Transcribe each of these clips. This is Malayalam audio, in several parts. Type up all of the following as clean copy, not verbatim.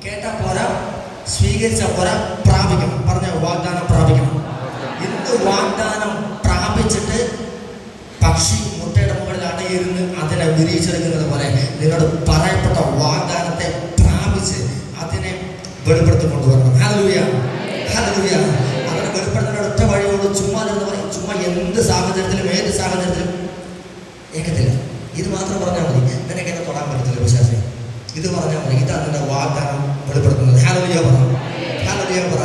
കേട്ടാ പോരാ, സ്വീകരിച്ച പോരാ, പ്രാപിക്കണം. പറഞ്ഞ വാഗ്ദാനം പ്രാപിക്കണം. ഇന്ന് വാഗ്ദാനം പ്രാപിച്ചിട്ട് പക്ഷി മുട്ടയുടെ മുകളിൽ അടയിരുന്ന് അതിനെ വിരിയിച്ചെടുക്കുന്നത് പോലെ നിങ്ങളോട് പറയപ്പെട്ട വാഗ്ദാനത്തെ പ്രാപിച്ച് അതിനെ വെളിപ്പെടുത്തി കൊണ്ടുവരണം. Hallelujah, hallelujah. അങ്ങനെ വെളിപ്പെടുത്തുന്ന ഒറ്റ വഴിയോട് ചുമ്മാ എന്ന് പറയും. ചുമ്മാ എന്ത് സാഹചര്യത്തിലും ഏത് സാഹചര്യത്തിലും ഏക്കത്തില്ല. ഇത് മാത്രം പറഞ്ഞാൽ മതി. നിനക്ക് എന്നെ തൊടാൻ പറ്റത്തില്ല വിശ്വാസി. ഇത് പറഞ്ഞാൽ മതി. ഇതാണ് നിന്റെ വാഗ്ദാനം വെളിപ്പെടുത്തുന്നത്. ഹല്ലേലൂയ പറ, ഹല്ലേലൂയ പറ.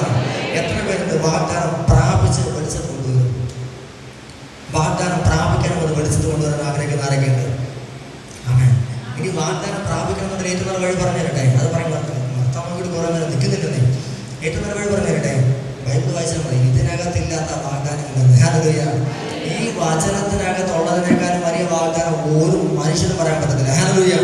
എത്ര പേരുണ്ട് വാഗ്ദാനം പ്രാപിച്ച് വെളിച്ചത്ത് കൊണ്ടുവരും? വാഗ്ദാനം പ്രാപിക്കാനും അത് വെളിച്ചത്ത് കൊണ്ടുവരാൻ ആഗ്രഹിക്കുന്ന ആരൊക്കെയുണ്ട്? ആമേൻ. ഇനി വാഗ്ദാനം പ്രാപിക്കണമെന്നതിൽ ഏറ്റവും നല്ല വഴി പറഞ്ഞു തരട്ടെ. അത് പറയുമ്പോൾ ഭർത്താവ് കുറേ നേരം നിൽക്കുന്നില്ലെന്നേ. ഏറ്റവും നല്ല വഴി പറഞ്ഞു തരട്ടെ. ബൈബിൾ വായിച്ചാൽ മതി. ഇതിനകത്തില്ലാത്ത വാഗ്ദാനങ്ങളുണ്ട്. ഹല്ലേലൂയ. ഈ വചനത്തിനകത്തുള്ളതിനേക്കാളും വലിയ വാഗ്ദാനം ഒരു മനുഷ്യനും പറയാൻ പറ്റത്തില്ല. ഹല്ലേലൂയ.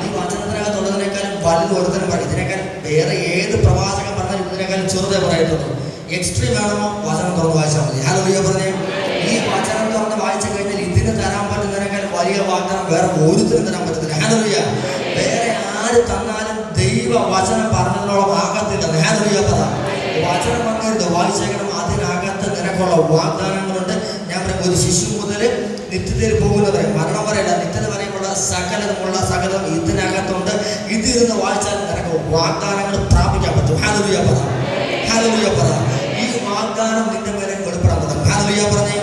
ഈ വചനത്തിനകത്തുള്ളതിനേക്കാളും വലുത് ഒരുത്തരം പറയും. ഇതിനേക്കാൾ വേറെ ഏത് പ്രവാചകൻ പറഞ്ഞാലും ഇതിനേക്കാളും ചെറുതേ പറയത്തുള്ളൂ. എക്സ്ട്രീം വേണമോ വചനം തുറന്ന് വായിച്ചാൽ മതി. ഹല്ലേലൂയ പറഞ്ഞേ. ഈ വചനം തുറന്ന് വായിച്ചു കഴിഞ്ഞാൽ ഇതിന് തരാൻ പറ്റുന്നതിനേക്കാൾ വലിയ വാഗ്ദാനം വേറെ ഒരുത്തരും തരാൻ പറ്റത്തില്ല. ഹല്ലേലൂയ. വേറെ ആര് തന്നാലും ദൈവ വചനം പറഞ്ഞതിനോളം ആകത്തില്ല. ഹല്ലേലൂയ പറ. വചനം വന്നിരുന്നു വായിച്ചേക്കണം. അതിനകത്ത് നിനക്കുള്ള വാഗ്ദാനങ്ങളുണ്ട്. ഞാൻ പറയും, ഒരു ശിശു മുതൽ നിത്യതയിൽ പോകുന്നത് മരണം വരെയല്ല, നിത്യത വരെയുള്ള സകലം ഇതിനകത്തുണ്ട്. ഇതിരുന്ന് വായിച്ചാൽ നിനക്ക് വാഗ്ദാനങ്ങൾ പ്രാപിക്കാൻ പറ്റും. ഹല്ലേലൂയ പറ, ഹല്ലേലൂയ പറ. ഈ വാഗ്ദാനം നിന്റെ മേലെ വെളിപ്പെടാൻ തുടങ്ങും. ഹല്ലേലൂയ പറഞ്ഞേ.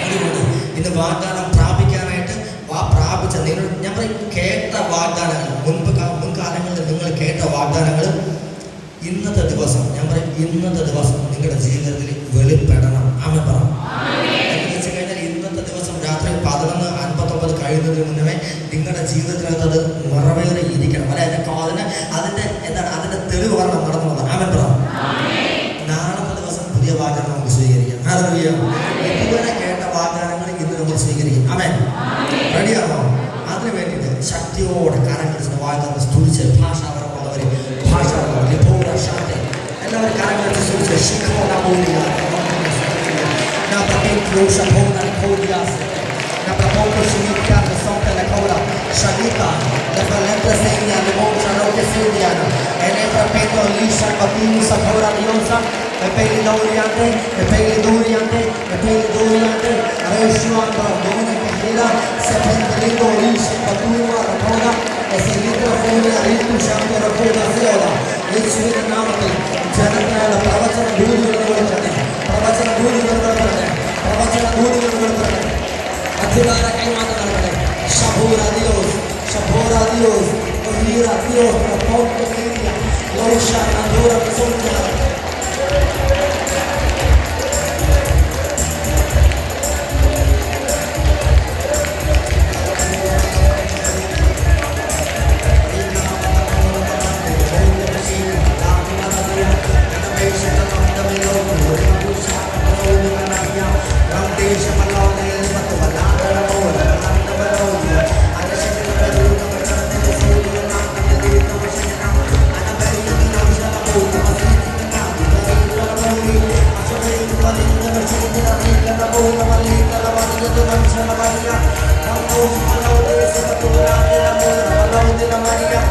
അതുകൊണ്ട് ഇന്ന് വാഗ്ദാനം പ്രാപിക്കാനായിട്ട് പ്രാപിച്ച നിങ്ങൾ, ഞാൻ പറയും, കേട്ട വാഗ്ദാനങ്ങൾ മുൻകാലങ്ങളിൽ നിങ്ങൾ കേട്ട വാഗ്ദാനങ്ങൾ ഇന്നത്തെ ദിവസം, ഞാൻ പറയും, ഇന്നത്തെ ദിവസം നിങ്ങളുടെ ജീവിതത്തിൽ വെളിപ്പെടണം. ആമേൻ പറ. എന്ന് വെച്ച് കഴിഞ്ഞാൽ ഇന്നത്തെ ദിവസം രാത്രി 11:59 കഴിയുന്നതിന് മുന്നേ നിങ്ങളുടെ ജീവിതത്തിനകത്ത് അത് നിറവേറിയിരിക്കണം. അല്ലെ അതിന്റെ എന്താണ് അതിന്റെ തെളിവ് വരണം നടന്നത്. ആമേൻ പറ. നാളത്തെ ദിവസം പുതിയ വാഗ്ദാനം നമുക്ക് സ്വീകരിക്കാം. ഹല്ലേലൂയ. ഇതുവരെ കേട്ട വാഗ്ദാനങ്ങൾ ഇന്ന് നമ്മൾ സ്വീകരിക്കും. ആമേൻ. റെഡിയാണോ? അതിനു വേണ്ടിയിട്ട് ശക്തിയോടെ കരങ്ങൾ വാഗ്ദാനം സ്തുതിച്ച് ഭാഷാപരമുള്ളവർ എല്ലാവരും കരങ്ങൾ സ്തുതിച്ച് na propongo significa che sono delle cose sciagita le valente segna le voce rotte segna e ne proprio lì sabatino sapora diosa e per il doriante rescio andrò dove che gira se pendendo lì sabatino la coda e se litro fuori a ritmo santo la coda fiola e ci vede namate janata la pravachana duri Adorare a quem mata na terra. Sabor a Deus, ouvir a Deus, para pouco dia. Louça na dor a sonhar. Maria